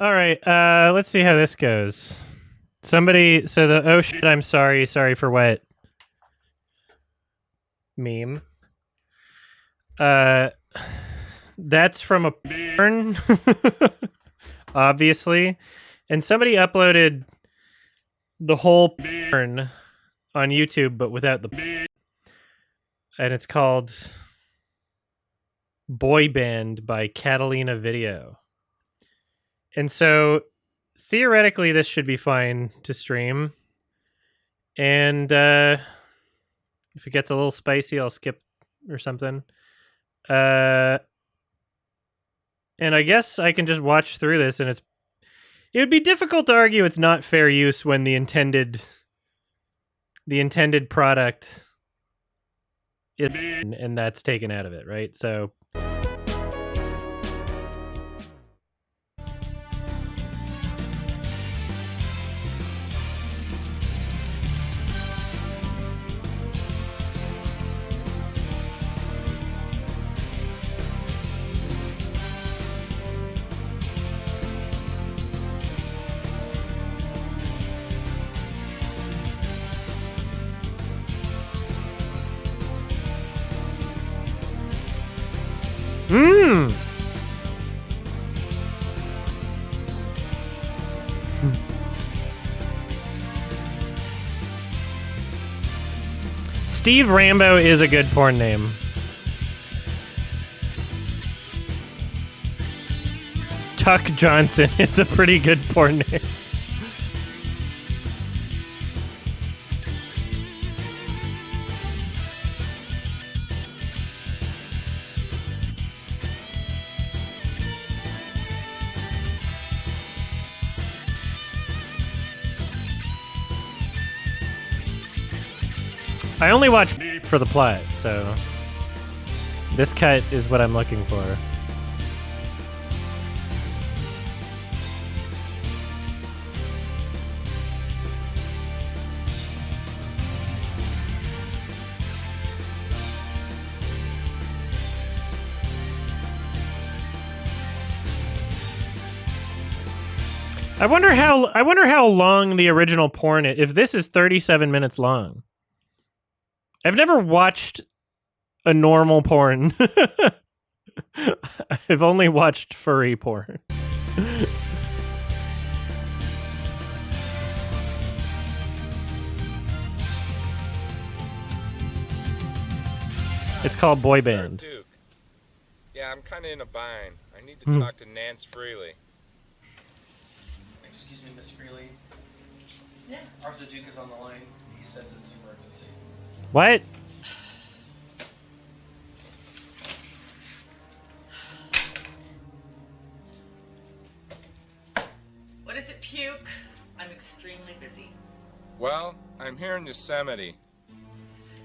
All right, let's see how this goes. Somebody, so the oh shit, I'm sorry for what meme. That's from a porn, obviously, and somebody uploaded the whole porn on YouTube, but without the, and it's called Boy Band by Catalina Video. And so theoretically this should be fine to stream. And if it gets a little spicy, I'll skip or something. And I guess I can just watch through this, and it would be difficult to argue it's not fair use when the intended product is, and that's taken out of it, right? So Steve Rambo is a good porn name. Tuck Johnson is a pretty good porn name. I only watch for the plot, so this cut is what I'm looking for. I wonder how long the original porn is. If this is 37 minutes long. I've never watched a normal porn. I've only watched furry porn. It's called Boy Band. Duke. Yeah, I'm kind of in a bind. I need to talk to Nance Freely. Excuse me, Miss Freely. Yeah, Arthur Duke is on the line. He says it's an emergency. What? What is it, Puke? I'm extremely busy. Well, I'm here in Yosemite.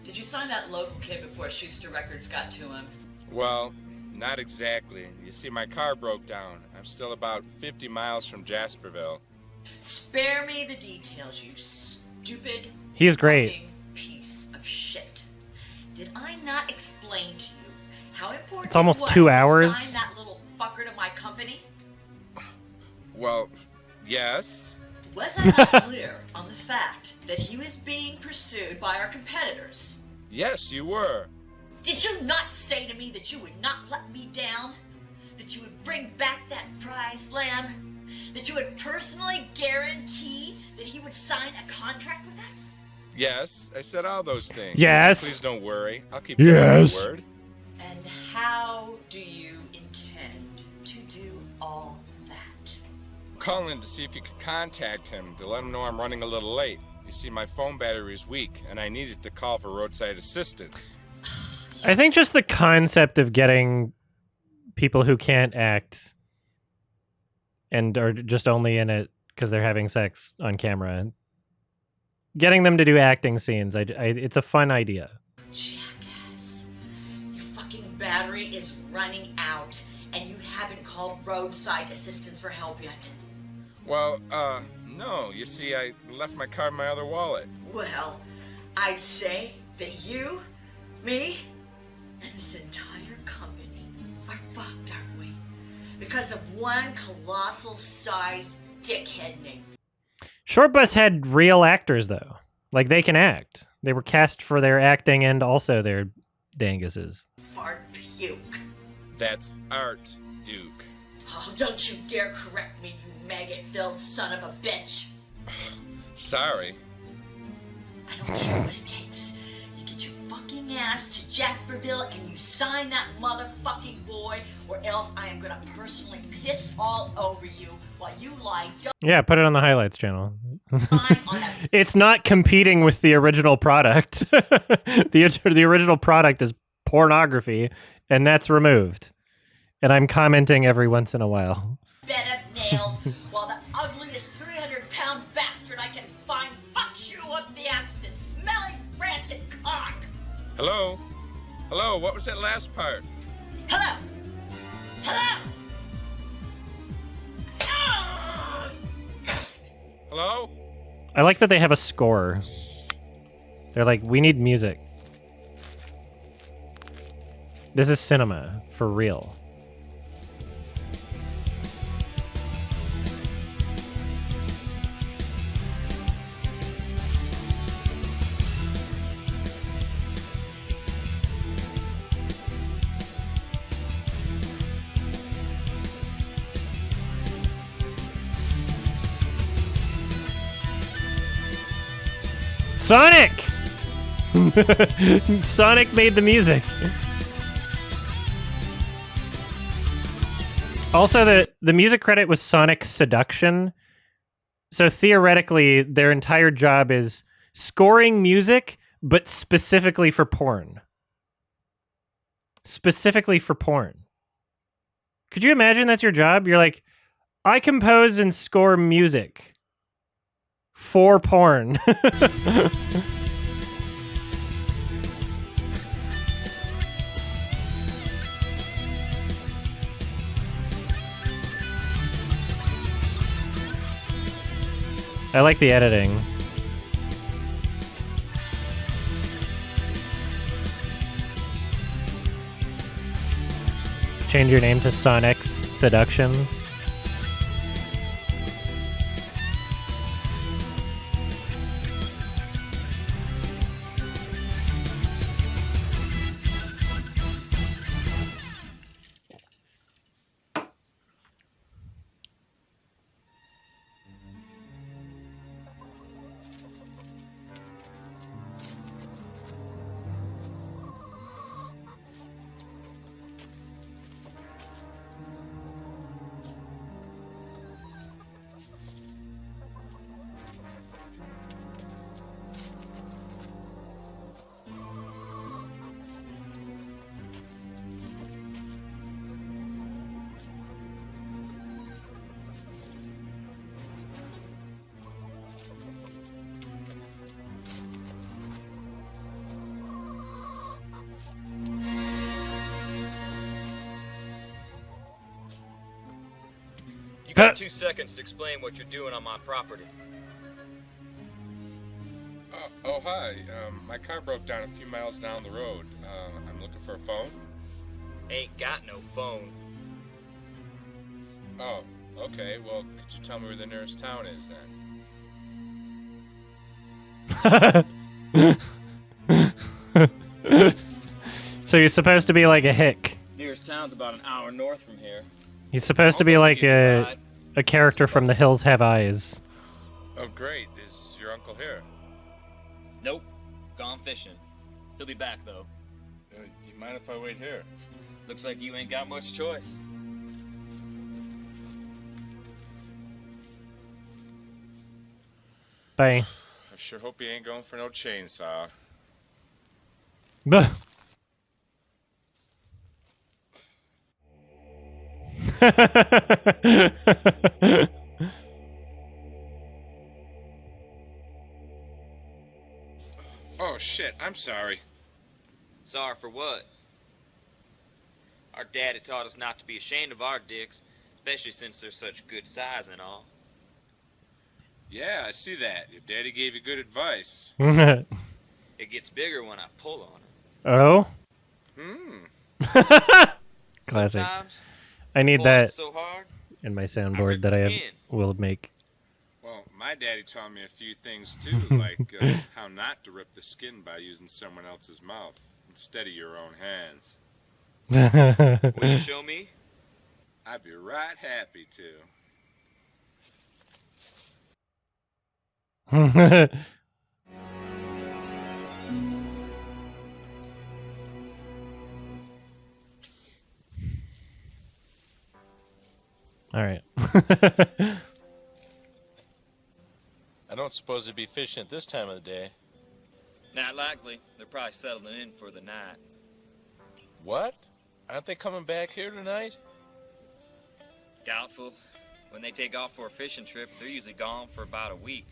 Did you sign that local kid before Schuster Records got to him? Well, not exactly. You see, my car broke down. I'm still about 50 miles from Jasperville. Spare me the details, you stupid He's great. fucking piece of shit. Did I not explain to you how important It's almost it was 2 to hours. sign that little fucker to my company? Well, yes. Was I not clear on the fact that he was being pursued by our competitors? Yes, you were. Did you not say to me that you would not let me down? That you would bring back that prize lamb? That you would personally guarantee that he would sign a contract with us? Yes, I said all those things. Yes. Please don't worry. I'll keep you on my word. And how do you intend to do all that? Call in to see if you could contact him to let him know I'm running a little late. You see, my phone battery is weak, and I needed to call for roadside assistance. I think just the concept of getting people who can't act and are just only in it because they're having sex on camera, getting them to do acting scenes, it's a fun idea. Jackass, your fucking battery is running out, and you haven't called roadside assistance for help yet. Well, no. You see, I left my card in my other wallet. Well, I'd say that you, me, and this entire company are fucked, aren't we? because of one colossal-sized dickhead named Short Bus had real actors, though. Like, they can act. They were cast for their acting and also their danguses. Fart Puke. That's Art, Duke. Oh, don't you dare correct me, you maggot-filled son of a bitch. Sorry. I don't care what it takes. You get your fucking ass to Jasperville and you sign that motherfucking boy, or else I am gonna personally piss all over you while you lie Yeah, put it on the highlights channel. dying on a It's not competing with the original product. The original product is pornography, and that's removed. And I'm commenting every once in a while. bed of nails while the ugliest 300-pound bastard I can find fucks you up the ass with his smelly, rancid cock. Hello? Hello, what was that last part? Hello? Hello? Ah! Hello? I like that they have a score. They're like, we need music. This is cinema, for real. Sonic! Sonic made the music. Also, the music credit was Sonic Seduction. So theoretically, their entire job is scoring music, but specifically for porn. Specifically for porn. Could you imagine that's your job? You're like, I compose and score music for porn. I like the editing. Change your name to Sonic's Seduction. You got 2 seconds to explain what you're doing on my property. Oh, hi. My car broke down a few miles down the road. I'm looking for a phone. Ain't got no phone. Oh, okay. Well, could you tell me where the nearest town is then? So you're supposed to be like a hick. Nearest town's about an hour north from here. He's supposed to be like a character from The Hills Have Eyes. Oh, great. Is your uncle here? Nope. Gone fishing. He'll be back, though. You mind if I wait here? Looks like you ain't got much choice. Bye. I sure hope he ain't going for no chainsaw. Buh. Oh, shit. I'm sorry. Sorry for what? Our daddy taught us not to be ashamed of our dicks, especially since they're such good size and all. Yeah, I see that. Your daddy gave you good advice. It gets bigger when I pull on it. Oh? Hmm. Classic. Sometimes I need Pulling that so hard, in my I soundboard ripped that the I skin. will make. Well, my daddy taught me a few things too, like how not to rip the skin by using someone else's mouth instead of your own hands. Will you show me? I'd be right happy to. All right. I don't suppose they'd be fishing at this time of the day. Not likely. They're probably settling in for the night. What? Aren't they coming back here tonight? Doubtful. When they take off for a fishing trip, they're usually gone for about a week.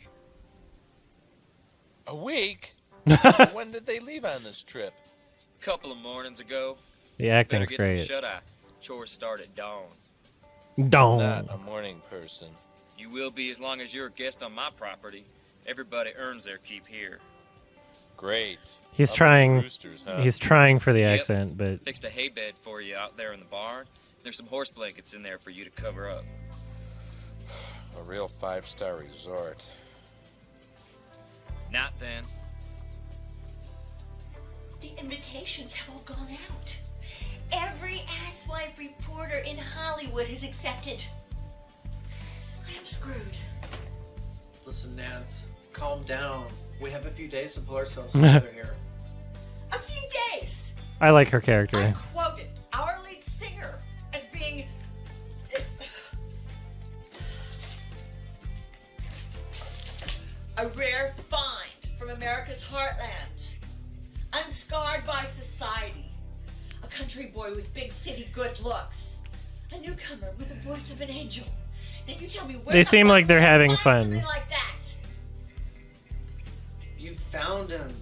A week? When did they leave on this trip? Couple of mornings ago. The Better acting's get great. some shut-eye. Chores start at dawn. Don't. Not a morning person. You will be as long as you're a guest on my property. Everybody earns their keep here. Great. He's Up with the trying. roosters, huh? He's trying for the Yep. accent, but Fixed a hay bed for you out there in the barn. There's some horse blankets in there for you to cover up. A real five-star resort. Not then. The invitations have all gone out. Every asswipe reporter in Hollywood has accepted. I am screwed. Listen, Nance, calm down. We have a few days to pull ourselves together here. A few days. I like her I character. quoted our lead singer as being a rare find from America's heartland, unscarred by society, a country boy with big city good looks, a newcomer with the voice of an angel. Now you tell me where They the seem fuck like they're would I having find fun. something like that? You found him.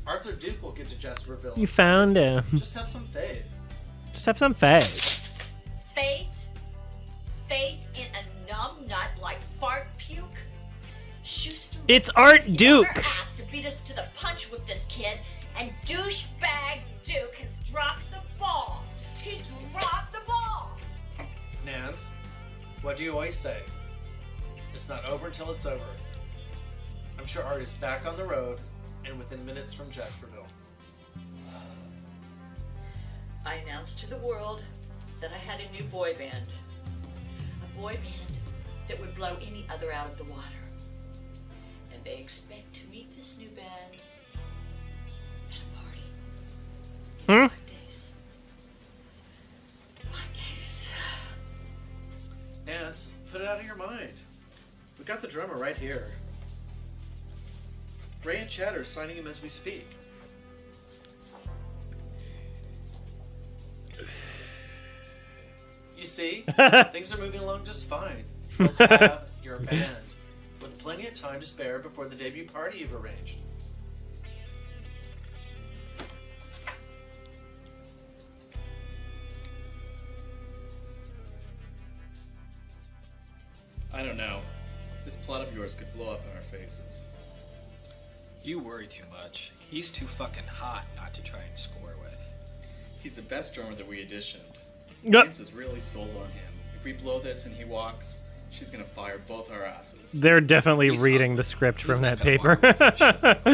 Arthur Duke will get to Jesperville. You found him. Just have some faith. Just have some faith. Faith? Faith in a numb nut like fart puke? Schuster, It's Art you Duke. never asked to beat us to the punch with this kid, and douchebag Duke has dropped the ball. He dropped the ball. Nance, what do you always say? It's not over until it's over. I'm sure Art is back on the road and within minutes from Jasperville. I announced to the world that I had a new boy band. A boy band that would blow any other out of the water. And they expect to meet this new band at a party. In 5 days. 5 days. Nance, put it out of your mind. We got the drummer right here. Ray and Chad are signing him as we speak. You see, things are moving along just fine. You'll have your band, with plenty of time to spare before the debut party you've arranged. I don't know. This plot of yours could blow up in our faces. You worry too much. He's too fucking hot not to try and score with. He's the best drummer that we auditioned. Yep. Vince is really sold on him. If we blow this and he walks, she's gonna fire both our asses. They're definitely He's reading hungry. the script He's from not that gonna paper. walk away from shit like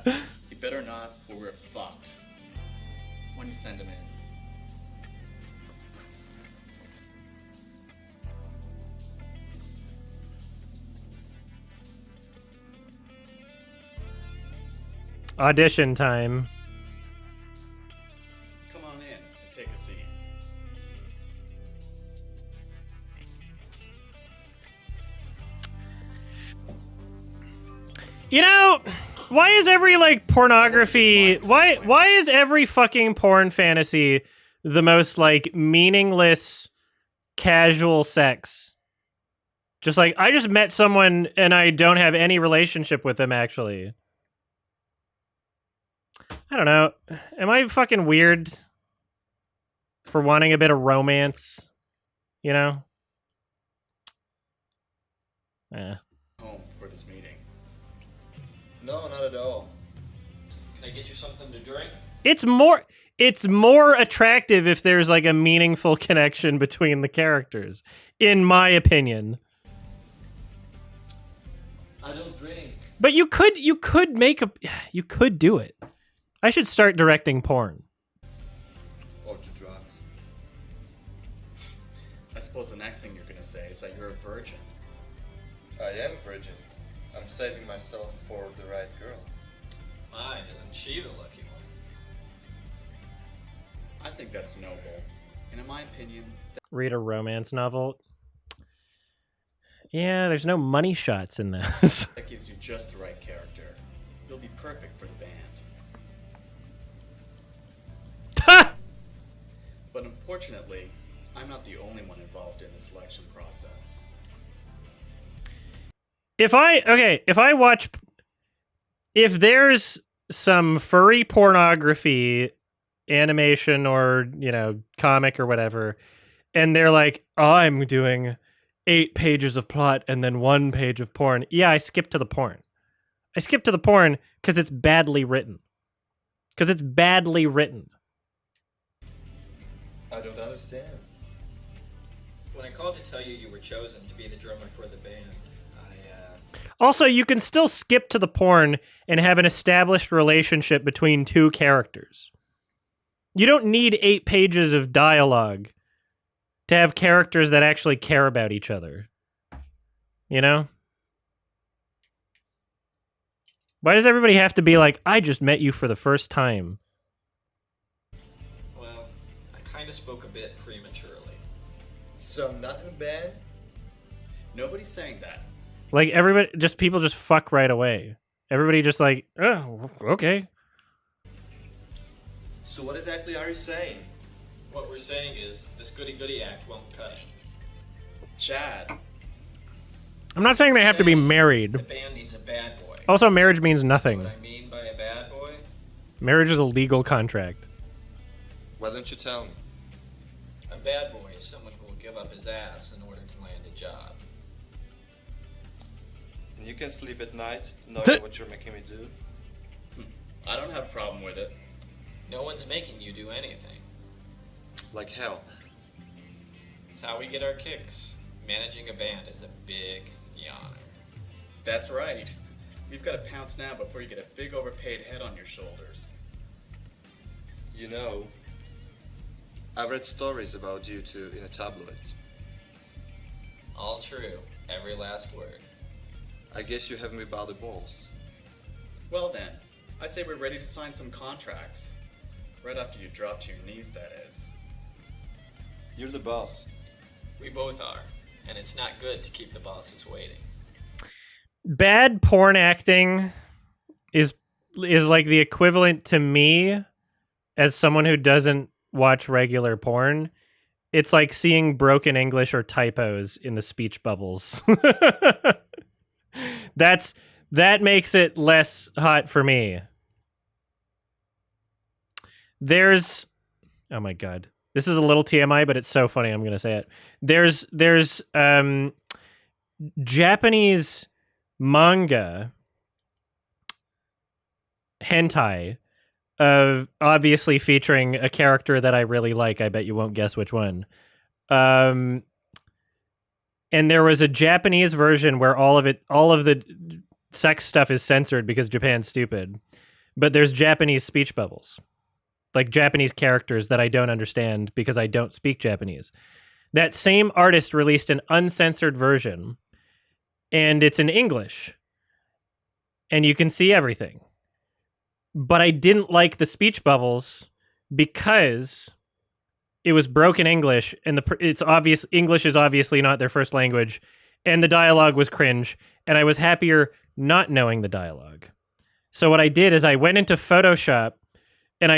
this. He better not, or we're fucked. When you send him in. Audition time. Come on in and take a seat. You know, why is every like pornography? Why is every fucking porn fantasy the most like meaningless casual sex? Just like I just met someone and I don't have any relationship with them actually. I don't know. Am I fucking weird for wanting a bit of romance? You know? Home for this meeting. No, not at all. Can I get you something to drink? It's more attractive if there's like a meaningful connection between the characters, in my opinion. I don't drink. But you could do it. I should start directing porn. Or to drugs. I suppose the next thing you're gonna say is that you're a virgin. I am a virgin. I'm saving myself for the right girl. My, isn't she the lucky one? I think that's noble. And in my opinion, Read a romance novel. Yeah, there's no money shots in this. that gives you just the right character. You'll be perfect for the band. But unfortunately, I'm not the only one involved in the selection process. If there's some furry pornography animation or, comic or whatever, and they're like, I'm doing 8 pages of plot and then 1 page of porn. Yeah, I skip to the porn. I skip to the porn because it's badly written. I don't understand. When I called to tell you you were chosen to be the drummer for the band, Also, you can still skip to the porn and have an established relationship between 2 characters. You don't need 8 pages of dialogue to have characters that actually care about each other. You know? Why does everybody have to be like, I just met you for the first time? well, I kind of spoke a bit prematurely. So nothing bad? Nobody's saying that. Like, people just fuck right away. Everybody just like, oh, okay. So what exactly are you saying? What we're saying is, this goody-goody act won't cut it. Chad, I'm not saying they have to be The married. band needs a bad boy. Also, marriage means nothing. What I mean by a bad boy? Marriage is a legal contract. Why don't you tell me? A bad boy is someone who will give up his ass in order to land a job. And you can sleep at night knowing what you're making me do? I don't have a problem with it. No one's making you do anything. Like hell. It's how we get our kicks. Managing a band is a big yawner. That's right. You've got to pounce now before you get a big overpaid head on your shoulders. You know, I've read stories about you two in a tabloid. All true. Every last word. I guess you have me by the balls. Well then, I'd say we're ready to sign some contracts. Right after you drop to your knees, that is. You're the boss. We both are. And it's not good to keep the bosses waiting. Bad porn acting is like the equivalent to me as someone who doesn't watch regular porn. It's like seeing broken English or typos in the speech bubbles. That makes it less hot for me. Oh my god. This is a little TMI, but it's so funny I'm going to say it. There's Japanese manga hentai obviously featuring a character that I really like. I bet you won't guess which one. And there was a Japanese version where all of the sex stuff is censored because Japan's stupid. But there's Japanese speech bubbles. Like Japanese characters that I don't understand because I don't speak Japanese. That same artist released an uncensored version, and it's in English. And you can see everything. But I didn't like the speech bubbles because it was broken English, and it's obvious English is obviously not their first language, and the dialogue was cringe, and I was happier not knowing the dialogue. So what I did is I went into Photoshop and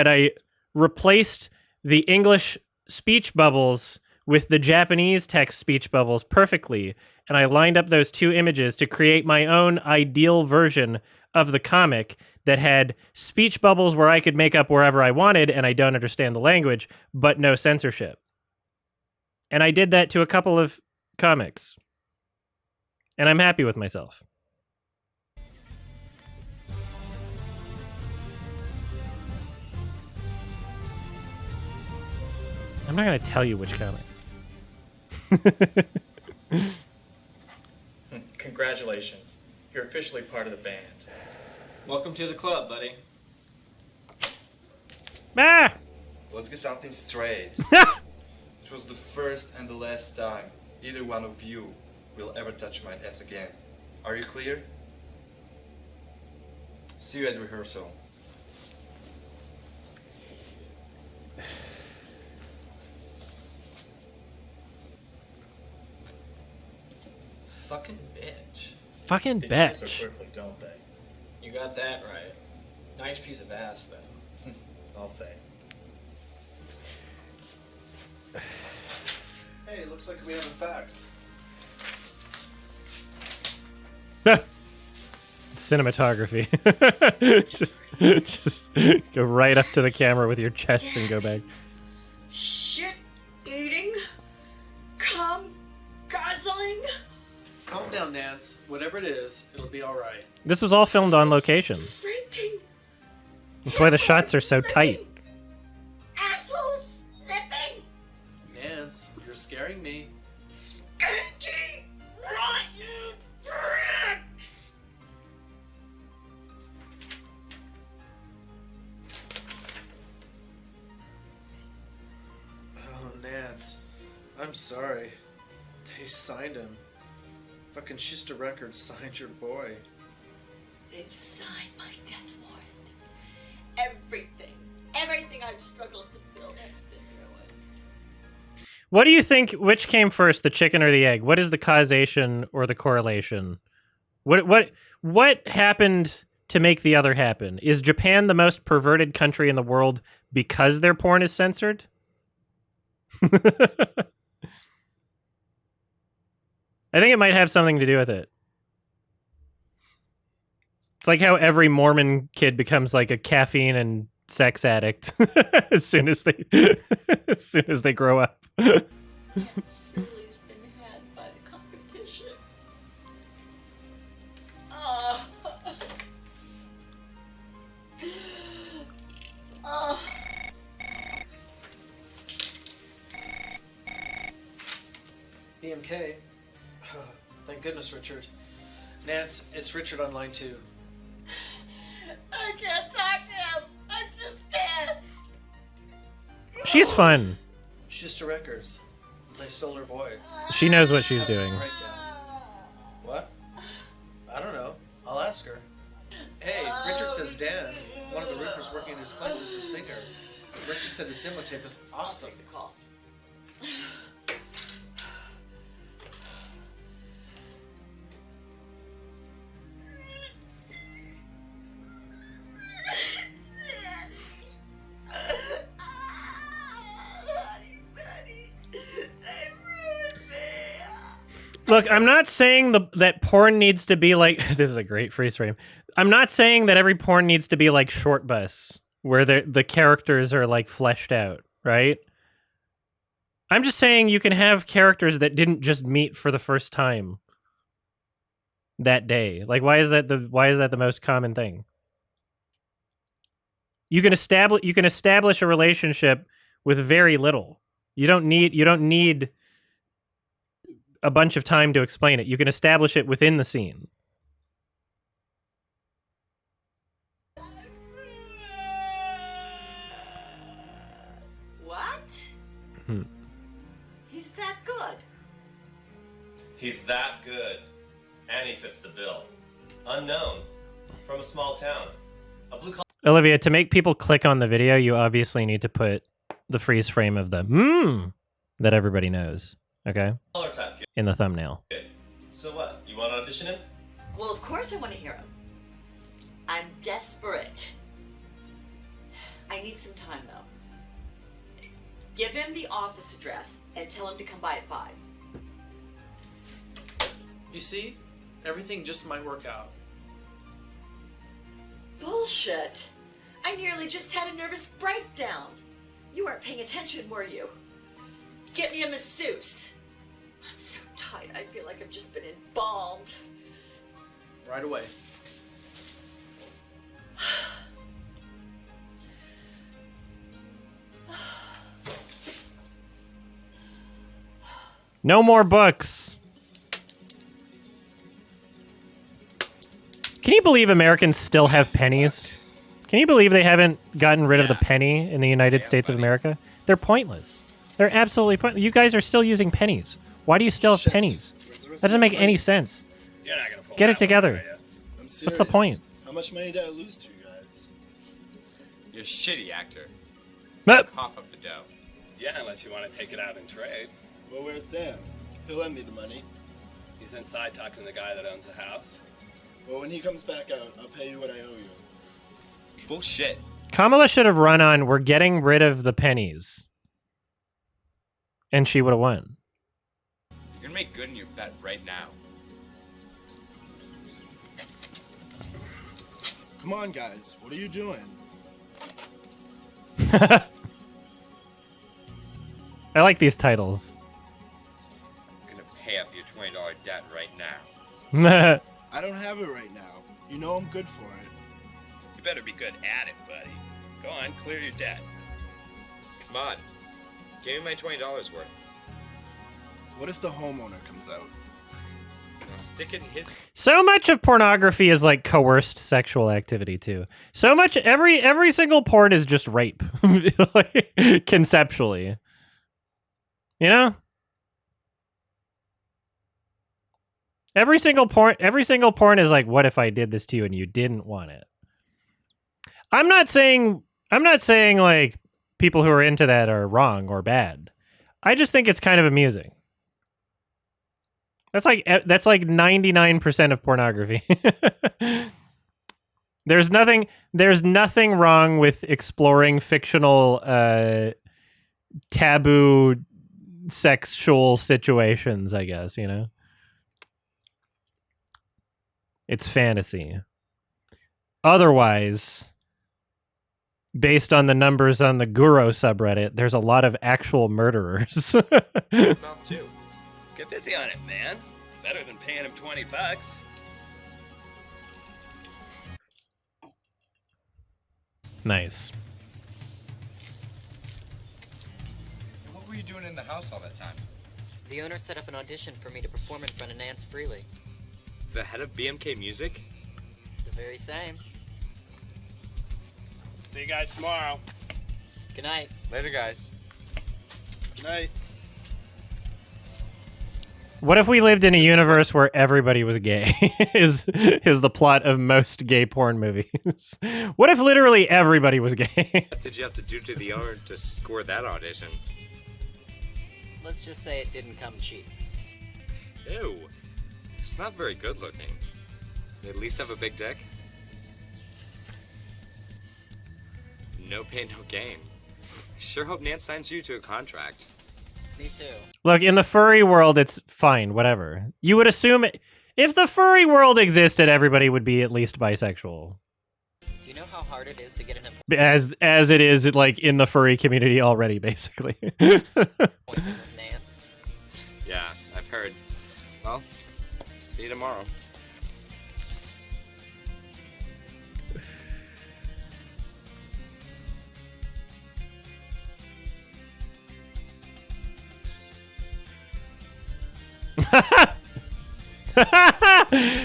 I replaced the English speech bubbles with the Japanese text speech bubbles perfectly, and I lined up those 2 images to create my own ideal version of the comic that had speech bubbles where I could make up wherever I wanted and I don't understand the language, but no censorship. And I did that to a couple of comics. And I'm happy with myself. I'm not gonna tell you which comic. Congratulations. You're officially part of the band. Welcome to the club, buddy. Ah! Let's get something straight. It was the first and the last time either one of you will ever touch my ass again. Are you clear? See you at rehearsal. Fucking bitch. Fucking They change so bitch. quickly, don't they? You got that right. Nice piece of ass, though. I'll say. Hey, looks like we have the facts. Cinematography. just go right up to the camera with your chest and go back. Shit eating, cum guzzling. Calm down, Nance. Whatever it is, it'll be all right. This was all filmed on location. Drinking. That's why the shots are so tight. Asshole sniffing. Nance, you're scaring me. Skanky. Rotten pricks. Oh, Nance. I'm sorry. They signed him. Fucking Schuster Records signed your boy. They've signed my death warrant. Everything I've struggled to build has been ruined. What do you think? Which came first, the chicken or the egg? What is the causation or the correlation? What happened to make the other happen? Is Japan the most perverted country in the world because their porn is censored? I think it might have something to do with it. It's like how every Mormon kid becomes like a caffeine and sex addict as soon as they grow up. That's Sterling's been had by the competition. BMK. Thank goodness, Richard. Nance, it's Richard on line 2. I can't talk to him. I just can't. She's fun. Schuster Records. They stole her voice. She knows what she's doing. Right down. What? I don't know. I'll ask her. Hey, Richard says Dan, one of the roofers working in his place, is a singer. Richard said his demo tape is awesome. I'll take the call. Look, I'm not saying that porn needs to be like... This is a great freeze frame. I'm not saying that every porn needs to be like Short Bus, where the characters are like fleshed out, right? I'm just saying you can have characters that didn't just meet for the first time that day. Like, why is that the most common thing? You can establish a relationship with very little. You don't need a bunch of time to explain it. You can establish it within the scene. What? Hmm. He's that good. He's that good. And he fits the bill. Unknown. From a small town. A blue collar. Olivia, to make people click on the video, you obviously need to put the freeze frame of the that everybody knows. Okay? Type kid. In the thumbnail. So what? You want to audition him? Well, of course I want to hear him. I'm desperate. I need some time, though. Give him the office address and tell him to come by at 5. You see? Everything just might work out. Bullshit. I nearly just had a nervous breakdown. You weren't paying attention, were you? Get me a masseuse. I'm so tight, I feel like I've just been embalmed. Right away. No more books. Can you believe Americans still have pennies? Can you believe they haven't gotten rid of the penny in the United States of America? They're pointless. They're absolutely pointless. You guys are still using pennies. Why do you still have pennies? That doesn't make any sense. You're not gonna pull Get that it together. one, are you? What's the point? How much money did I lose to you guys? You're a shitty actor. But Cough up the dough. Yeah, unless you want to take it out in trade. Well, where's Dan? He'll lend me the money. He's inside talking to the guy that owns the house. Well, when he comes back out, I'll pay you what I owe you. Bullshit. Kamala should have run on, we're getting rid of the pennies. And she would have won. You're gonna make good on your bet right now. Come on, guys. What are you doing? I like these titles. I'm gonna pay up your $20 debt right now. I don't have it right now. You know I'm good for it. You better be good at it, buddy. Go on, clear your debt. Come on. Give me my $20 worth. What if the homeowner comes out? I'll stick it in his... So much of pornography is like coerced sexual activity too. So much, every single porn is just rape. Like, conceptually. You know? Every single porn is like, what if I did this to you and you didn't want it? I'm not saying like people who are into that are wrong or bad. I just think it's kind of amusing. That's like 99% of pornography. There's nothing wrong with exploring fictional taboo sexual situations, I guess, you know. It's fantasy. Otherwise, based on the numbers on the Guru subreddit, there's a lot of actual murderers. Mouth too. Get busy on it, man. It's better than paying him $20. Nice. What were you doing in the house all that time? The owner set up an audition for me to perform in front of Nance Freely. The head of BMK Music? The very same. See you guys tomorrow. Good night. Later, guys. Good night. What if we lived in a universe where everybody was gay? is the plot of most gay porn movies. What if literally everybody was gay? What did you have to do to the owner to score that audition? Let's just say it didn't come cheap. Ew. It's not very good looking. They at least have a big dick. No pain, no gain. I sure hope Nance signs you to a contract. Me too. Look, in the furry world, it's fine, whatever. You would assume if the furry world existed, everybody would be at least bisexual. Do you know how hard it is to get an As it is, like, in the furry community already, basically. appointment with Nance? Yeah, I've heard. Well, see you tomorrow.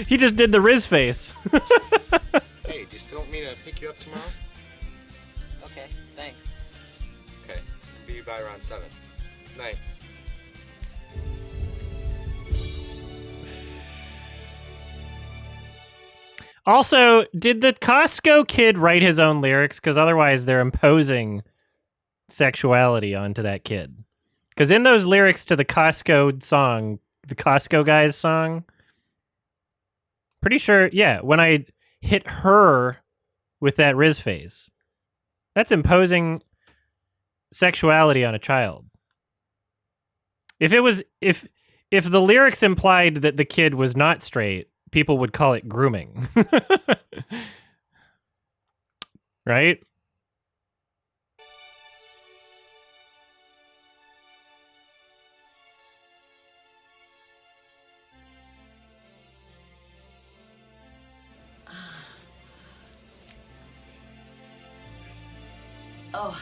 He just did the Riz face. Hey, do you still want me to pick you up tomorrow? Okay, thanks. Okay, be by around 7. Night. Also, did the Costco kid write his own lyrics? Because otherwise they're imposing sexuality onto that kid. Because in those lyrics to the Costco song, the Costco guy's song, pretty sure, yeah, when I hit her with that Riz face, that's imposing sexuality on a child. If the lyrics implied that the kid was not straight, people would call it grooming. Right? Oh,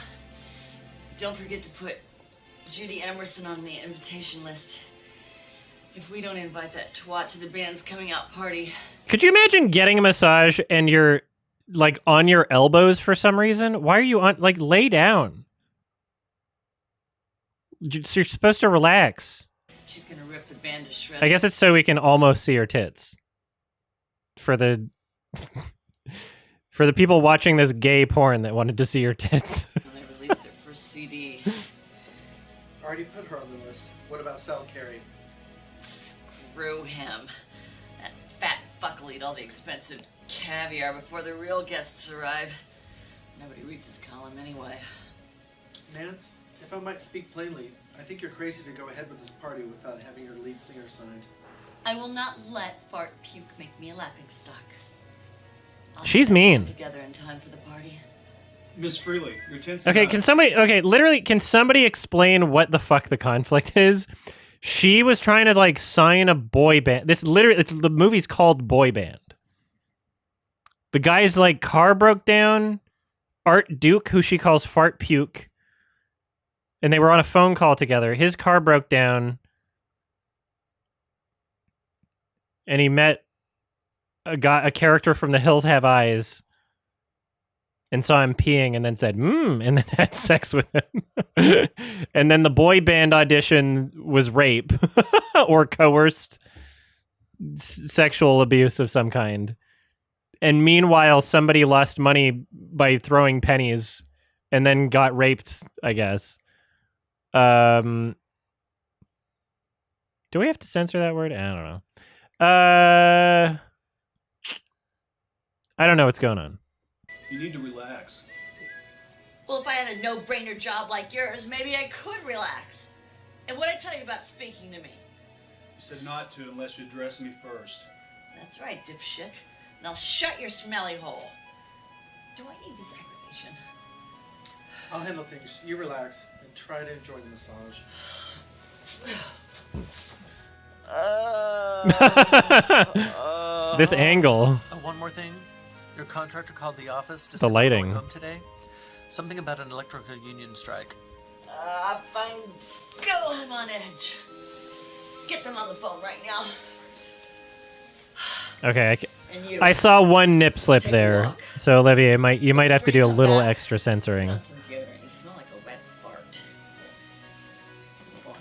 don't forget to put Judy Emerson on the invitation list. if we don't invite that twat to the band's coming out party. Could you imagine getting a massage and you're like on your elbows for some reason? Why are you on? Like, lay down. You're supposed to relax. She's gonna rip the band to shreds. I guess it's so we can almost see her tits. For the for the people watching this gay porn that wanted to see her tits. When they released their first CD. Already put her on the list. What about Sal Carey? Screw him. That fat fuck will eat all the expensive caviar before the real guests arrive. Nobody reads his column anyway. Nance, if I might speak plainly, I think you're crazy to go ahead with this party without having your lead singer signed. I will not let fart puke make me a laughingstock. She's mean. Together in time for the party. Miss Freely, you're tense. Okay, can somebody explain what the fuck the conflict is? She was trying to like sign a boy band. The movie's called Boy Band. The guy's like car broke down. Art Duke, who she calls Fart Puke, and they were on a phone call together. His car broke down, and he met a character from The Hills Have Eyes, and saw him peeing, and then said, and then had sex with him. And then the boy band audition was rape or coerced sexual abuse of some kind. And meanwhile, somebody lost money by throwing pennies and then got raped, I guess. Do we have to censor that word? I don't know. I don't know what's going on. You need to relax. Well, if I had a no-brainer job like yours, maybe I could relax. And what'd I tell you about speaking to me? You said not to unless you address me first. That's right, dipshit. And I'll shut your smelly hole. Do I need this aggravation? I'll handle things. You relax and try to enjoy the massage. This angle. One more thing. Your contractor called the office to The say they're lighting. going home today. Something about an electrical union strike. Fine. Go, I'm on edge. Get them on the phone right now. Okay, And you. I saw one nip slip there. So Olivia, you might have to do a little extra censoring. You smell like a wet fart. Go on.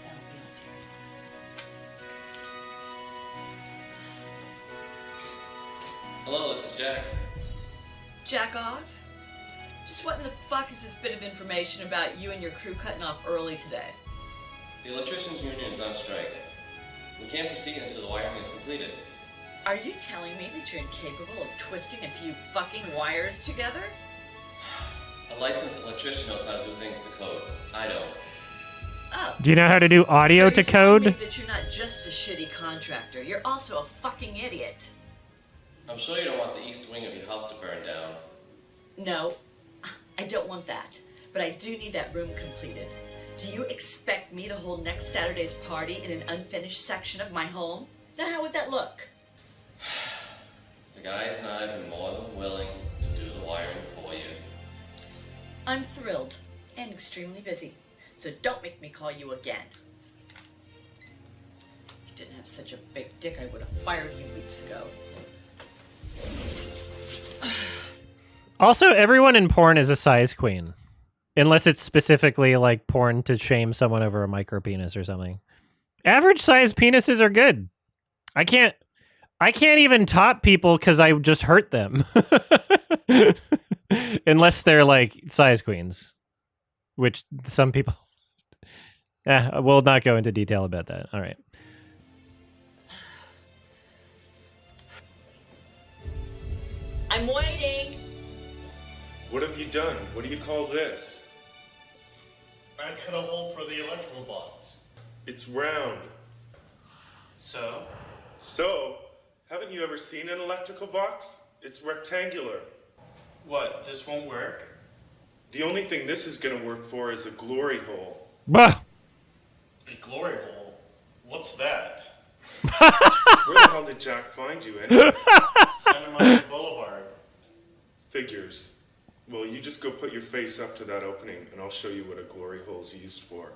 That'll be okay. Hello, this is Jack. Jack off? Just what in the fuck is this bit of information about you and your crew cutting off early today? The electricians union is on strike. We can't proceed until the wiring is completed. Are you telling me that you're incapable of twisting a few fucking wires together? A licensed electrician knows how to do things to code. I don't. Oh. Do you know how to do audio so to you're telling code? me that you're not just a shitty contractor. You're also a fucking idiot. I'm sure you don't want the east wing of your house to burn down. No, I don't want that. But I do need that room completed. Do you expect me to hold next Saturday's party in an unfinished section of my home? Now, how would that look? The guys and I have been more than willing to do the wiring for you. I'm thrilled and extremely busy, so don't make me call you again. If you didn't have such a big dick, I would have fired you weeks ago. Also, everyone in porn is a size queen. Unless it's specifically like porn to shame someone over a micro penis or something. Average size penises are good. I can't even top people because I just hurt them. Unless they're like size queens. Which some people... we'll not go into detail about that. All right. I'm waiting. What have you done? What do you call this? I cut a hole for the electrical box. It's round. So? So, haven't you ever seen an electrical box? It's rectangular. What, this won't work? The only thing this is going to work for is a glory hole. Bah! A glory hole? What's that? Where the hell did Jack find you anyway? Santa Monica Boulevard. Figures. Well, you just go put your face up to that opening, and I'll show you what a glory hole's used for.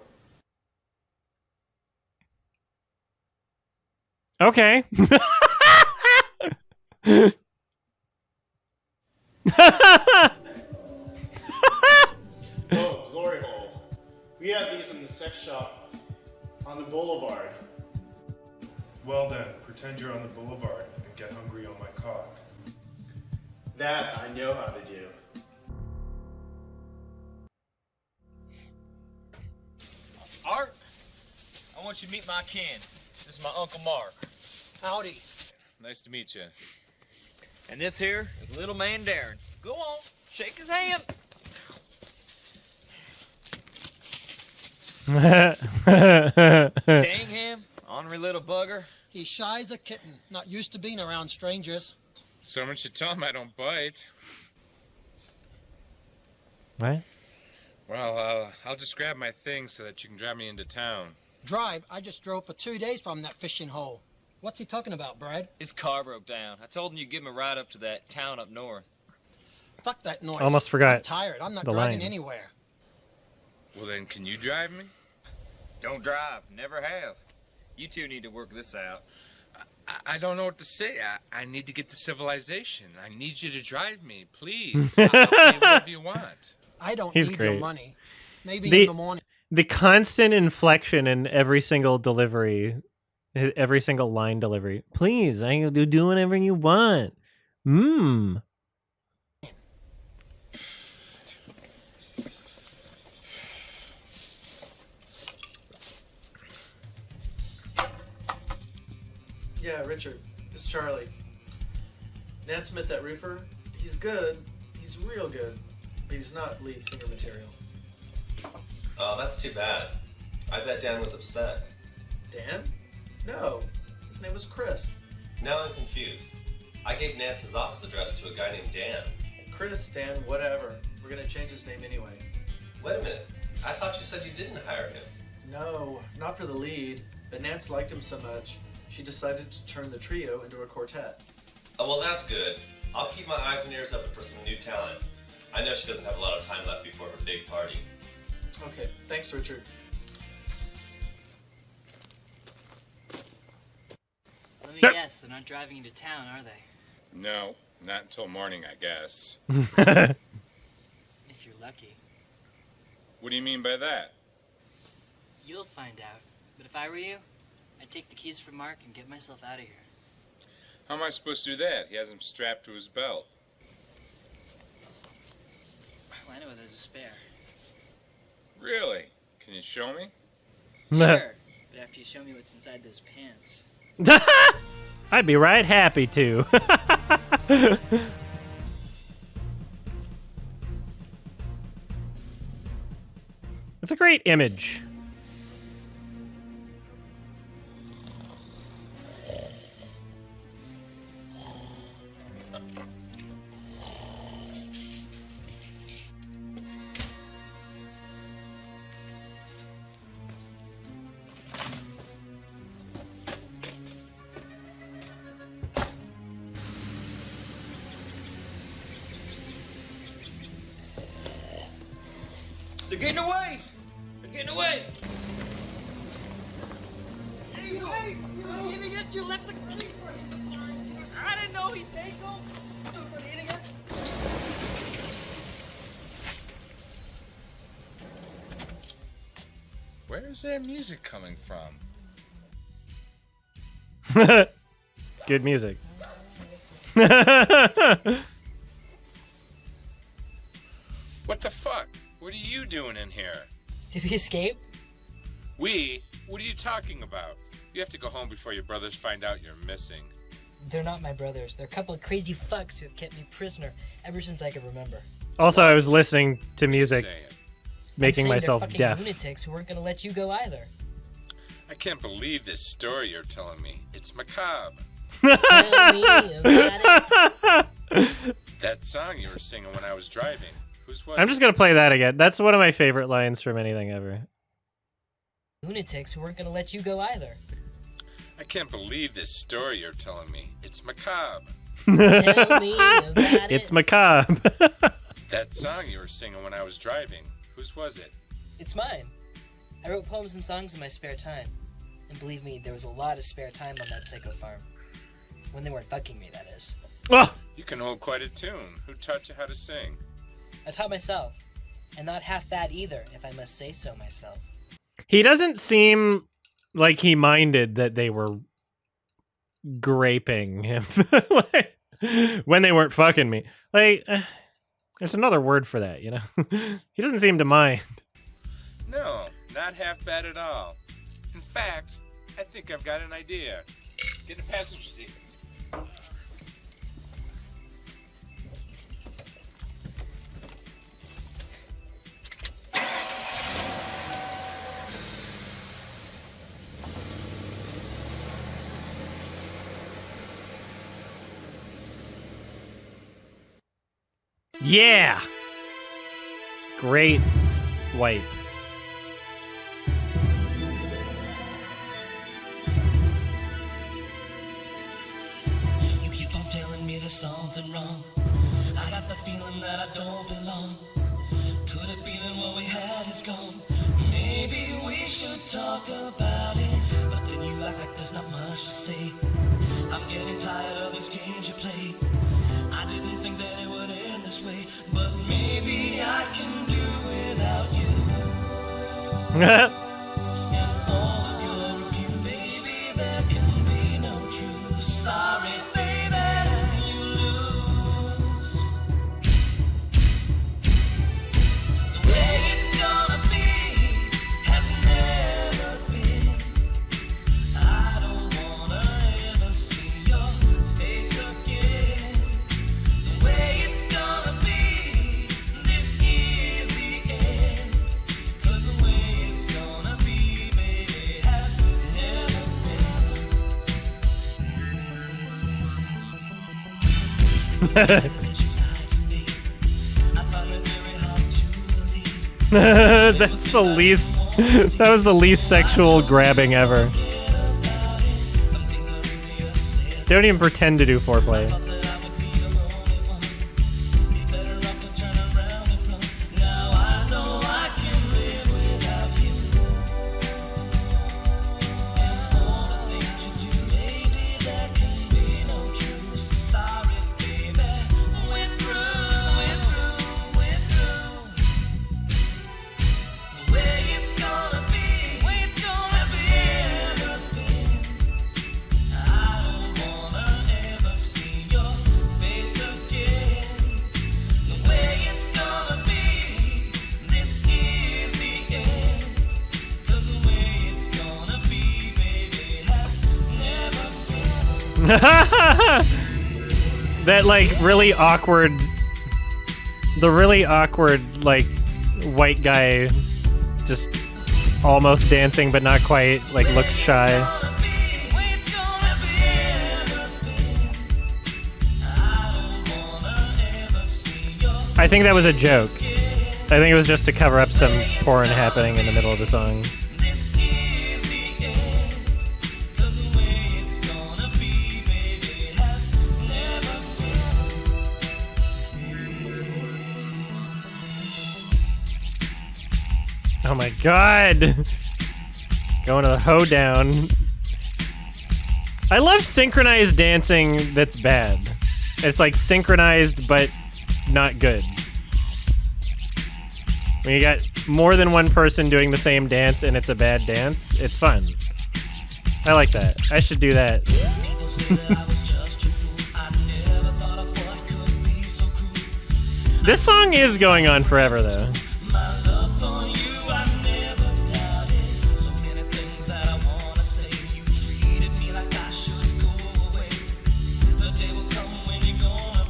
Okay. Oh, glory hole. We have these in the sex shop on the boulevard. Well then, pretend you're on the boulevard and get hungry on my cock. That I know how to do. Art, I want you to meet my kin. This is my Uncle Mark. Howdy. Nice to meet you. And this here is little man Darren. Go on, shake his hand. Dang him, ornery little bugger. He's shy as a kitten, not used to being around strangers. Someone should tell him I don't bite. What? Well, I'll just grab my things so that you can drive me into town. Drive? I just drove for 2 days from that fishing hole. What's he talking about, Brad? His car broke down. I told him you'd give him a ride up to that town up north. Fuck that noise. Almost forgot I'm tired. I'm not the driving line. anywhere. Well then, can you drive me? Don't drive. Never have. You two need to work this out. I don't know what to say. I need to get to civilization. I need you to drive me, please. I'll pay whatever you want. I don't He's need great. your money. Maybe in the morning. The constant inflection in every single delivery, every single line delivery. Please, I do whatever you want. Yeah, Richard. It's Charlie. Nat Smith, that roofer, he's good. He's real good. But he's not lead singer material. Oh, that's too bad. I bet Dan was upset. Dan? No. His name was Chris. Now I'm confused. I gave Nance's office address to a guy named Dan. Chris, Dan, whatever. We're gonna change his name anyway. Wait a minute. I thought you said you didn't hire him. No, not for the lead. But Nance liked him so much, she decided to turn the trio into a quartet. Oh, well, that's good. I'll keep my eyes and ears open for some new talent. I know she doesn't have a lot of time left before her big party. Okay, thanks, Richard. Let me guess, they're not driving into town, are they? No, not until morning, I guess. If you're lucky. What do you mean by that? You'll find out. But if I were you, I'd take the keys from Mark and get myself out of here. How am I supposed to do that? He has them strapped to his belt. Well, I know there's a spare. Really? Can you show me? Sure, but after you show me what's inside those pants. I'd be right happy to. It's a great image. They're getting away! They're getting away! Hey, wait! You idiot! You left the keys for him! I didn't know he'd take them! Stupid idiot! Where's that music coming from? Good music. What the fuck? What are you doing in here? Did we escape? We? What are you talking about? You have to go home before your brothers find out you're missing. They're not my brothers. They're a couple of crazy fucks who have kept me prisoner ever since I can remember. Also, I was listening to music, making I'm saying myself they're fucking deaf. lunatics who weren't going to let you go either. I can't believe this story you're telling me. It's macabre. Tell me about it. That song you were singing when I was driving. Whose was I'm just gonna play that again. That's one of my favorite lines from anything ever. Lunatics who weren't going to let you go either. I can't believe this story you're telling me. It's macabre. Tell me about It's it. macabre. That song you were singing when I was driving, whose was it? It's mine. I wrote poems and songs in my spare time. And believe me, there was a lot of spare time on that psycho farm. When they weren't fucking me, that is. You can hold quite a tune. Who taught you how to sing? I taught myself. And not half bad either, if I must say so myself. He doesn't seem like he minded that they were graping him when they weren't fucking me. Like, there's another word for that, you know? He doesn't seem to mind. No, not half bad at all. In fact, I think I've got an idea. Get in the passenger seat. Yeah! Great wipe. You keep on telling me there's something wrong. I got the feeling that I don't belong. Could it be that what we had is gone? Maybe we should talk about it. But then you act like there's not much to say. I'm getting tired of these games you play. I didn't think that it would end this way, but maybe I can do without you. And all of your review, maybe there can be no truth. Sorry, baby, you lose. The way it's gonna be has never been. I don't wanna ever see your face again. The way it's gonna be, this is the end. 'Cause the way it's gonna be, baby, has never That's the least. That was the least sexual grabbing ever. They don't even pretend to do foreplay. That like really awkward, the really awkward like white guy just almost dancing but not quite, like looks shy. I think that was a joke. I think it was just to cover up some porn happening in the middle of the song. Oh my god! Going to the hoedown. I love synchronized dancing that's bad. It's like synchronized but not good. When you got more than one person doing the same dance and it's a bad dance, it's fun. I like that. I should do that. This song is going on forever though.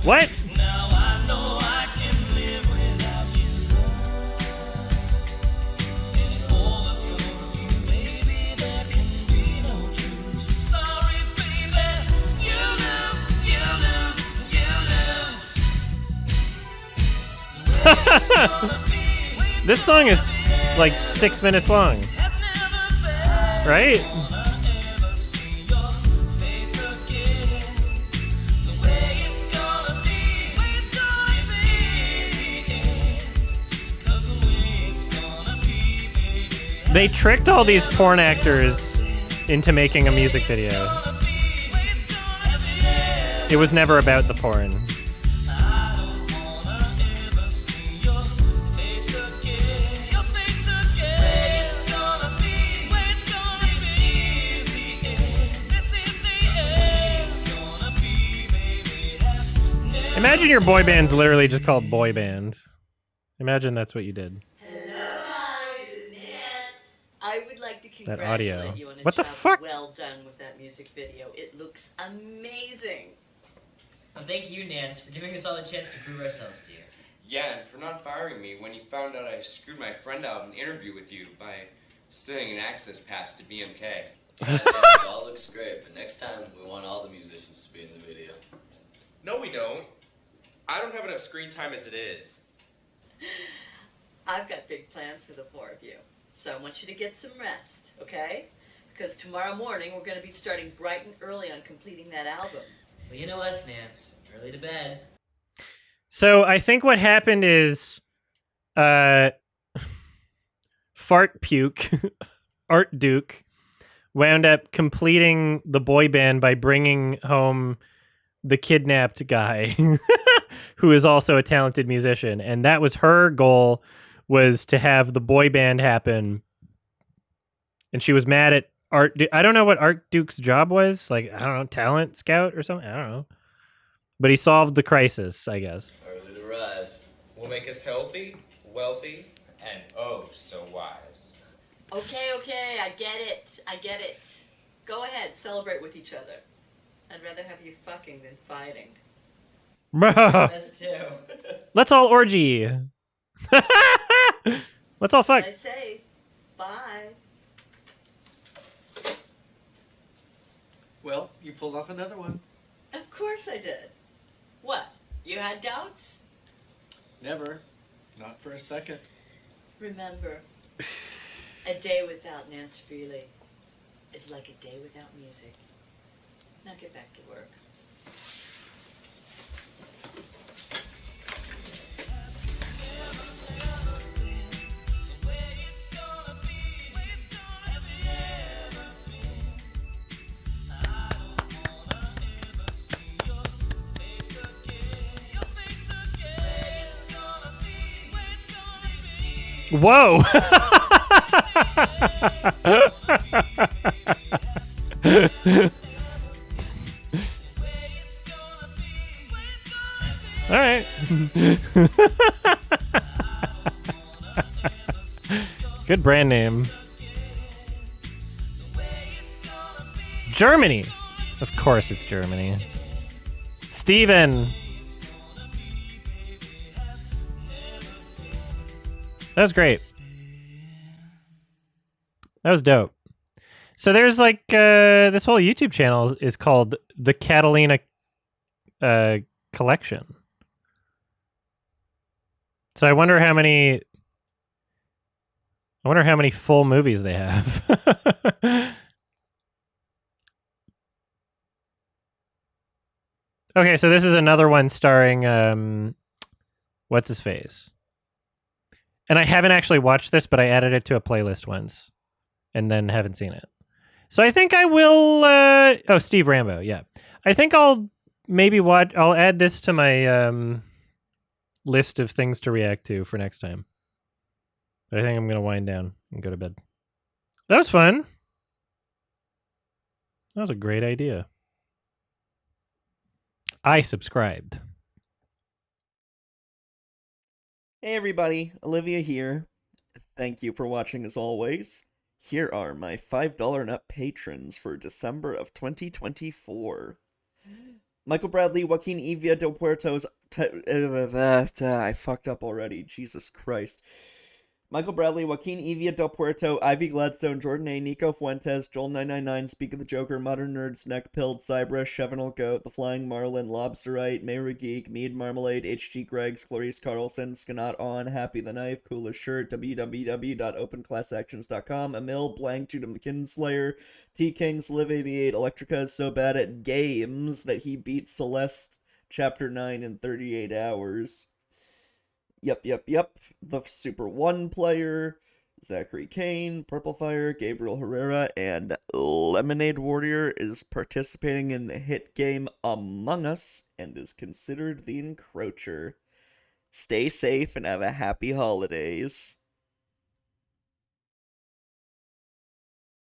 What? Now I know I can live without you. And all of your review, maybe there can be no truth. Sorry, baby, you lose. This song is like 6 minutes long, right? They tricked all these porn actors into making a music video. It was never about the porn. Imagine your boy band's literally just called Boy Band. Imagine that's what you did. I would like to That congratulate audio. you on a What the job fuck? well done with that music video. It looks amazing. And thank you, Nance, for giving us all the chance to prove ourselves to you. Yeah, and for not firing me when you found out I screwed my friend out in an interview with you by stealing an access pass to BMK. It all looks great, but next time we want all the musicians to be in the video. No, we don't. I don't have enough screen time as it is. I've got big plans for the four of you. So I want you to get some rest, okay? Because tomorrow morning we're going to be starting bright and early on completing that album. Well, you know us, Nance. Early to bed. So I think what happened is Fart Puke, Art Duke, wound up completing the boy band by bringing home the kidnapped guy who is also a talented musician. And that was her goal, was to have the boy band happen. And she was mad at Art Duke. I don't know what Art Duke's job was. Like, I don't know, talent scout or something? I don't know. But he solved the crisis, I guess. Early to rise. Will make us healthy, wealthy, and oh so wise. Okay, I get it. Go ahead, celebrate with each other. I'd rather have you fucking than fighting. Us too. Let's all orgy. Let's all fuck. I'd say bye. Well, you pulled off another one. Of course I did. What? You had doubts? Never. Not for a second. Remember, a day without Nance Freely is like a day without music. Now get back to work. Whoa! All right. Good brand name. Germany. Of course it's Germany. Steven. That was great. That was dope. So there's like this whole YouTube channel is called the Catalina Collection. So I wonder how many full movies they have. Okay, so this is another one starring what's his face? And I haven't actually watched this, but I added it to a playlist once and then haven't seen it. So I think I will oh, Steve Rambo, yeah. I think I'll maybe I'll add this to my list of things to react to for next time. But I think I'm going to wind down and go to bed. That was fun. That was a great idea. I subscribed. Hey everybody, Olivia here. Thank you for watching as always. Here are my $5 and up patrons for December of 2024. Michael Bradley, Joaquin Evia del Puerto's... I fucked up already, Jesus Christ. Michael Bradley, Joaquin Evia del Puerto, Ivy Gladstone, Jordan A, Nico Fuentes, Joel999, Speak of the Joker, Modern Nerds, Neckpilled, Cybra, Chevenel Goat, The Flying Marlin, Lobsterite, Mayra Geek, Mead Marmalade, HG Greggs, Clarice Carlson, Skanot On, Happy the Knife, Coolest Shirt, www.openclassactions.com, Emil, Blank, Judah McKinslayer, T Kings, Live88, Electrica is so bad at games that he beat Celeste Chapter 9 in 38 hours. Yep. The Super 1 player, Zachary Kane, Purple Fire, Gabriel Herrera, and Lemonade Warrior is participating in the hit game Among Us and is considered the encroacher. Stay safe and have a happy holidays.